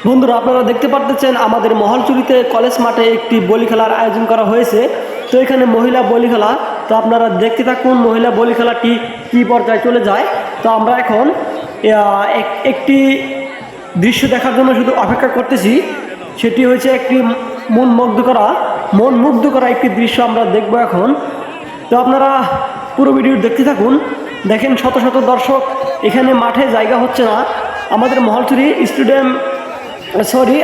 বন্ধুরা আপনারা দেখতে পাচ্ছেন আমাদের মহলচুরিতে কলেজ মাঠে একটি বলি খেলার আয়োজন করা হয়েছে। তো এখানে মহিলা বলি খেলা, তো আপনারা দেখতে থাকুন মহিলা বলি খেলাটি কী পর্যায়ে চলে যায়। তো আমরা এখন একটি দৃশ্য দেখার জন্য শুধু অপেক্ষা করতেছি। সেটি হয়েছে একটি মন মুগ্ধ করা একটি দৃশ্য আমরা দেখব এখন। তো আপনারা পুরো ভিডিও দেখতে থাকুন। দেখেন শত শত দর্শক, এখানে মাঠে জায়গা হচ্ছে না। আমাদের মহলচুরি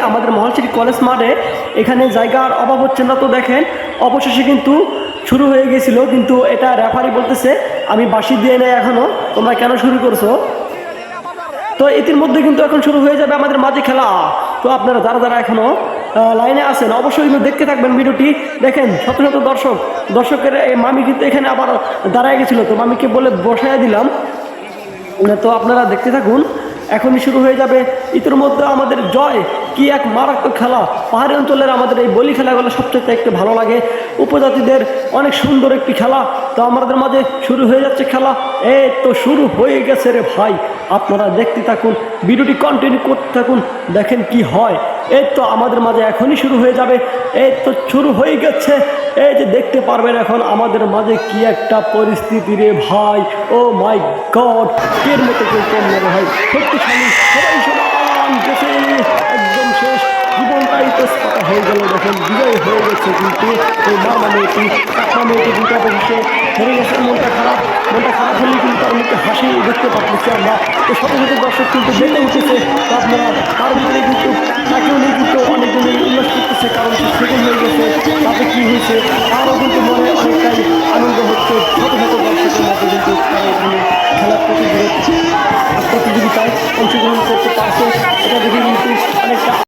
আমাদের মহলচুরি কলেজ মাঠে এখানে জায়গার অভাব হচ্ছে না। তো দেখেন অবশেষে কিন্তু শুরু হয়ে গেছিল, কিন্তু এটা রেফারি বলতেছে আমি বাঁশি দিয়ে নেই এখনও, তোমরা কেন শুরু করছো। তো এটির মধ্যে কিন্তু এখন শুরু হয়ে যাবে আমাদের মাঝে খেলা। তো আপনারা যারা এখনও লাইনে আছেন অবশ্যই কিন্তু দেখতে থাকবেন ভিডিওটি। দেখেন শত শত দর্শকের এই মামি কিন্তু এখানে আবার দাঁড়ায় গেছিলো, তো মামিকে বলে বসায় দিলাম। তো আপনারা দেখতে থাকুন, এখনই শুরু হয়ে যাবে। ইতির মধ্যে আমাদের জয় কি এক মারাত্মক খেলা। পাহাড়ি অঞ্চলের আমাদের এই বলি খেলাগুলো সবচেয়ে একটু ভালো লাগে, উপজাতিদের অনেক সুন্দর একটি খেলা। তো আমাদের মাঝে শুরু হয়ে যাচ্ছে খেলা। এই তো শুরু হয়ে গেছে রে ভাই, আপনারা দেখতে থাকুন, ভিডিওটি কন্টিনিউ করতে থাকুন, দেখেন কি হয়। এই তো আমাদের মাঝে এখনই শুরু হয়ে যাবে। এই তো শুরু হয়ে গেছে, এই যে দেখতে পারবেন এখন আমাদের মাঝে কি একটা পরিস্থিতি রে ভাই। ও মাই গড, এর মতো কেউ কম না রে ভাই, শক্তিশালী সবাই সমান গেছে, একদম শেষ জীবনটাই তো স্পাটা হয়ে গেল। দেখেন বিজয় হয়ে গেছে, কিন্তু এই মামা মেয়েটি কিন্তু অবশ্যই হেরে গেছে। মনটা খারাপ হলেই কিন্তু তার মুখে হাসি দেখতে পাচ্ছি আমরা। তো শত শত দর্শক কিন্তু বেড়ে উঠেছে। তো আপনারা তার ভিতরে কিন্তু তাকেও নিয়ে কিন্তু অনেকজনই উল্লাস করতেছে, কারণ সে সেকেন্ড হয়ে গেছে। তাতে কী হয়েছে তারও কিন্তু মনে অনেকটাই আনন্দ হচ্ছে। শত শত দর্শকের মধ্যে কিন্তু তারা এখানে খেলার প্রতিযোগিতায় অংশগ্রহণ করতে পারছে।